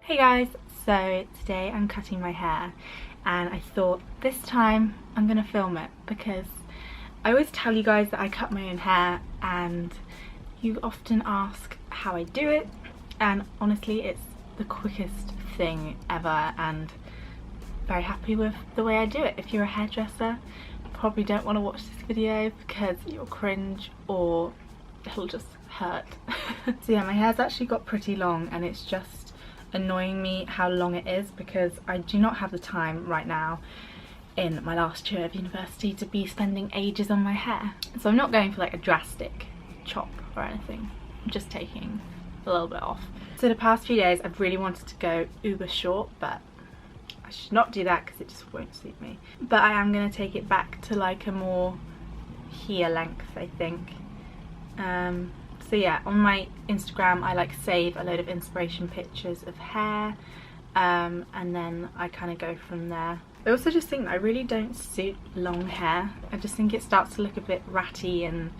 Hey guys, so today I'm cutting my hair and I thought this time I'm gonna film it because I always tell you guys that I cut my own hair and you often ask how I do it, and honestly it's the quickest thing ever and very happy with the way I do it. If you're a hairdresser, you probably don't want to watch this video because you'll cringe or it'll just hurt. So yeah, my hair's actually got pretty long and it's just annoying me how long it is because I do not have the time right now in my last year of university to be spending ages on my hair. So I'm not going for like a drastic chop or anything, I'm just taking a little bit off. So the past few days I've really wanted to go uber short, but I should not do that because it just won't suit me. But I am going to take it back to like a more here length, I think. So yeah, on my Instagram I like save a load of inspiration pictures of hair, and then I kind of go from there. I also just think that I really don't suit long hair. I just think it starts to look a bit ratty and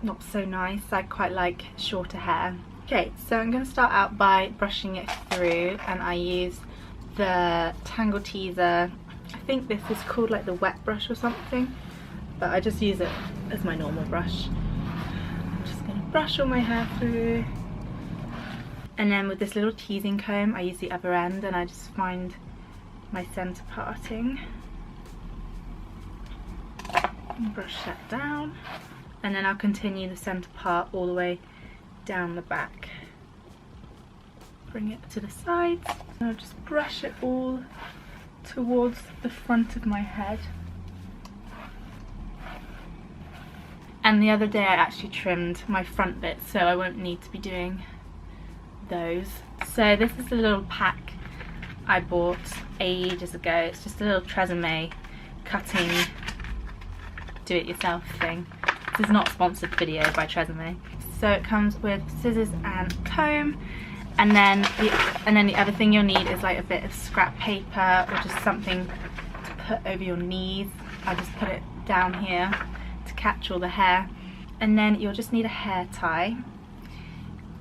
not so nice. I quite like shorter hair. Okay, so I'm going to start out by brushing it through, and I use the Tangle Teezer. I think this is called like the wet brush or something, but I just use it as my normal brush. Brush all my hair through, and then with this little teasing comb I use the other end and I just find my centre parting and brush that down, and then I'll continue the centre part all the way down the back, bring it to the sides, and I'll just brush it all towards the front of my head. And the other day I actually trimmed my front bits, so I won't need to be doing those. So this is a little pack I bought ages ago. It's just a little Tresemme cutting do-it-yourself thing. This is not a sponsored video by Tresemme. So it comes with scissors and comb, and then the other thing you'll need is like a bit of scrap paper or just something to put over your knees. I just put it down here to catch all the hair, and then you'll just need a hair tie,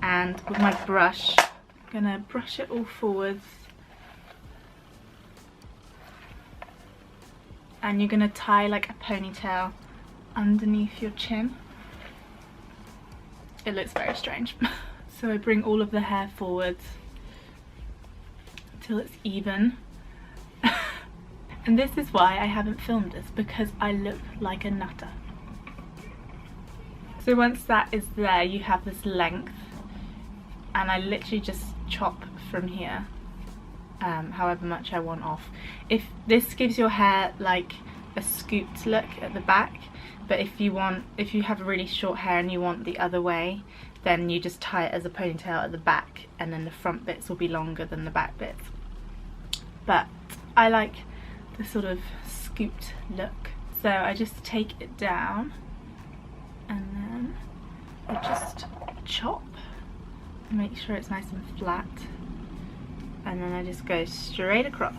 and with my brush I'm gonna brush it all forwards, and you're gonna tie like a ponytail underneath your chin. It looks very strange. So I bring all of the hair forwards till it's even. And this is why I haven't filmed this, because I look like a nutter. So once that is there, you have this length, and I literally just chop from here, however much I want off. If this gives your hair like a scooped look at the back, but if you have really short hair and you want the other way, then you just tie it as a ponytail at the back, and then the front bits will be longer than the back bits. But I like the sort of scooped look, so I just take it down and then I just chop, make sure it's nice and flat, and then I just go straight across.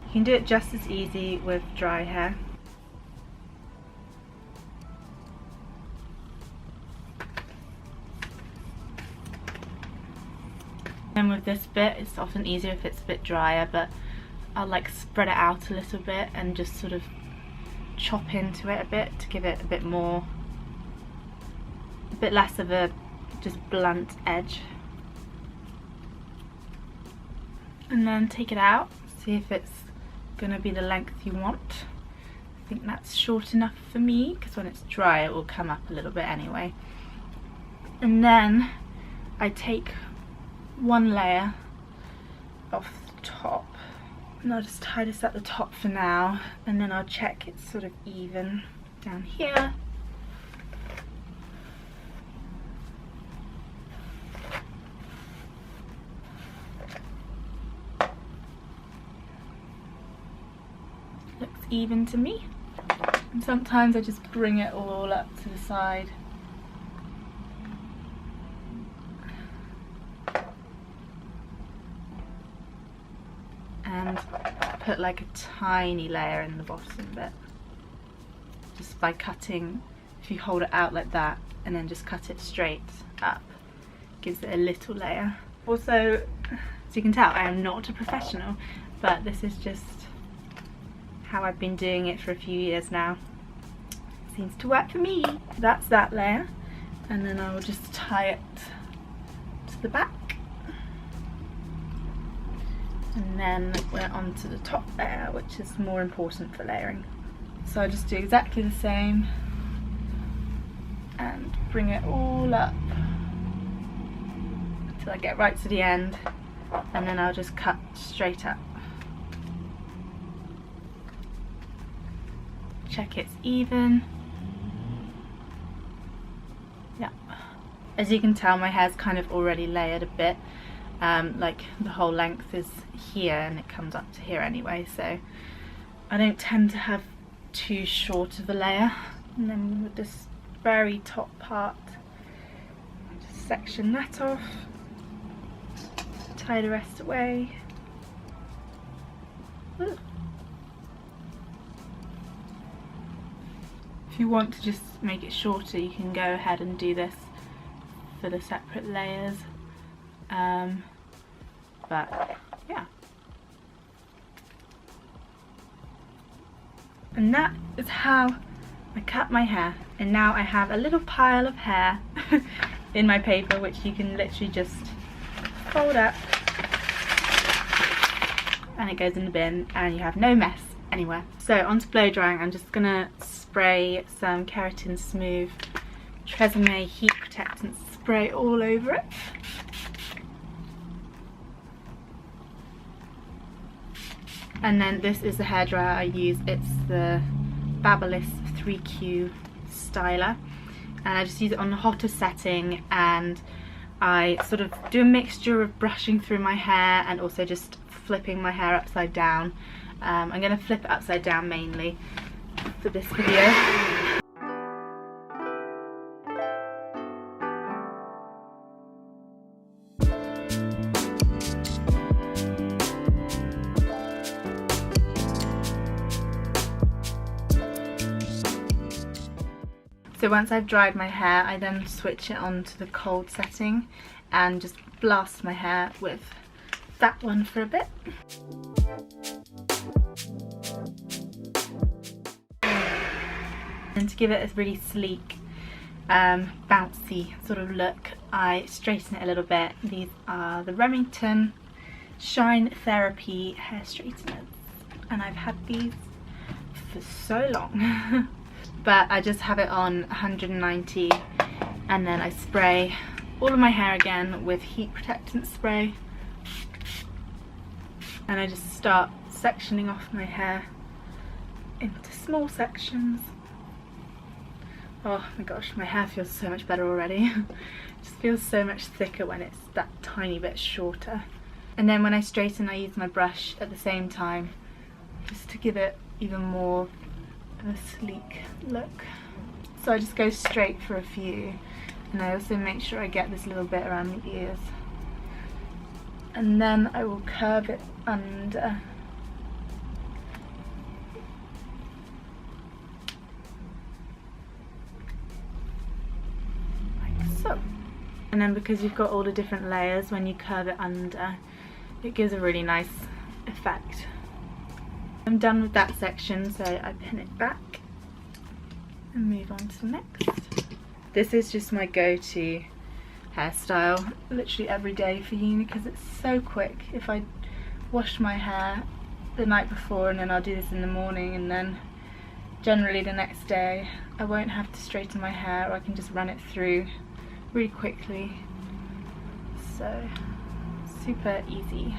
You can do it just as easy with dry hair. And with this bit, it's often easier if it's a bit drier, but I'll like spread it out a little bit and just sort of chop into it a bit to give it a bit less of a just blunt edge. And then take it out, see if it's gonna be the length you want. I think that's short enough for me, because when it's dry it will come up a little bit anyway. And then I take one layer off the top, and I'll just tie this at the top for now, and then I'll check it's sort of even down here. Looks even to me. And sometimes I just bring it all up to the side. And put like a tiny layer in the bottom bit, just by cutting if you hold it out like that and then just cut it straight up, gives it a little layer. Also, as you can tell, I am not a professional, but this is just how I've been doing it for a few years now. It seems to work for me. That's that layer, and then I will just tie it to the back. And then we're on to the top layer, which is more important for layering. So I'll just do exactly the same and bring it all up until I get right to the end, and then I'll just cut straight up. Check it's even. Yeah. As you can tell, my hair's kind of already layered a bit. Like the whole length is here and it comes up to here anyway, so I don't tend to have too short of a layer. And then with this very top part, just section that off, tie the rest away. Ooh. If you want to just make it shorter, you can go ahead and do this for the separate layers. But yeah. And that is how I cut my hair. And now I have a little pile of hair in my paper, which you can literally just fold up and it goes in the bin and you have no mess anywhere. So on to blow drying. I'm just gonna spray some Keratin Smooth Tresemme heat protectant spray all over it. And then this is the hairdryer I use. It's the Babyliss 3Q styler, and I just use it on the hottest setting, and I sort of do a mixture of brushing through my hair and also just flipping my hair upside down. I'm going to flip it upside down mainly for this video. So once I've dried my hair, I then switch it on to the cold setting and just blast my hair with that one for a bit. And to give it a really sleek, bouncy sort of look, I straighten it a little bit. These are the Remington Shine Therapy hair straighteners, and I've had these for so long. But I just have it on 190, and then I spray all of my hair again with heat protectant spray, and I just start sectioning off my hair into small sections. Oh my gosh, my hair feels so much better already. It just feels so much thicker when it's that tiny bit shorter. And then when I straighten, I use my brush at the same time just to give it even more a sleek look. So I just go straight for a few, and I also make sure I get this little bit around the ears, and then I will curve it under. Like so. And then because you've got all the different layers, when you curve it under, it gives a really nice effect. I'm done with that section, so I pin it back and move on to the next. This is just my go-to hairstyle literally every day for uni because it's so quick. If I wash my hair the night before and then I'll do this in the morning, and then generally the next day I won't have to straighten my hair, or I can just run it through really quickly. So super easy.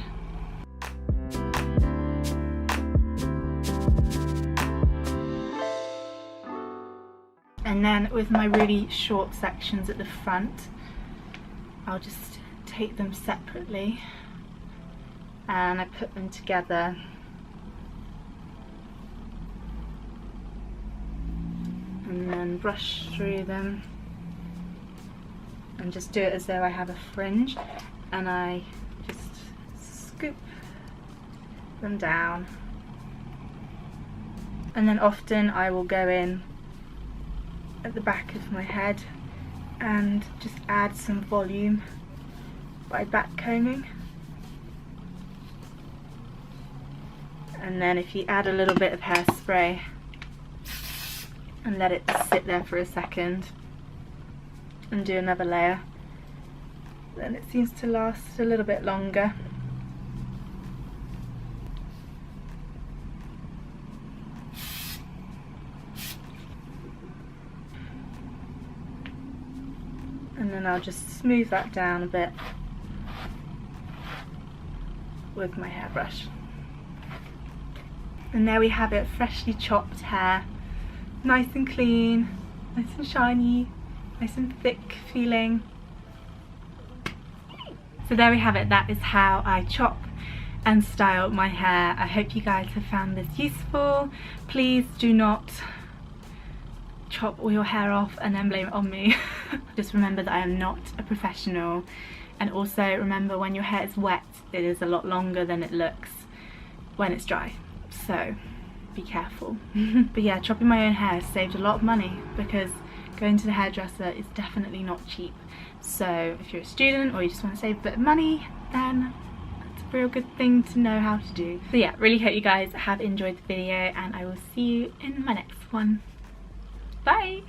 And then with my really short sections at the front, I'll just take them separately and I put them together. And then brush through them and just do it as though I have a fringe, and I just scoop them down. And then often I will go in at the back of my head and just add some volume by back combing. And then if you add a little bit of hairspray and let it sit there for a second and do another layer, then it seems to last a little bit longer. And then I'll just smooth that down a bit with my hairbrush. And there we have it, freshly chopped hair. Nice and clean, nice and shiny, nice and thick feeling. So there we have it, that is how I chop and style my hair. I hope you guys have found this useful. Please do not chop all your hair off and then blame it on me. Just remember that I am not a professional, and also remember when your hair is wet it is a lot longer than it looks when it's dry, so be careful. But yeah, chopping my own hair saved a lot of money because going to the hairdresser is definitely not cheap. So if you're a student or you just want to save a bit of money, then it's a real good thing to know how to do. So yeah, really hope you guys have enjoyed the video, and I will see you in my next one. Bye!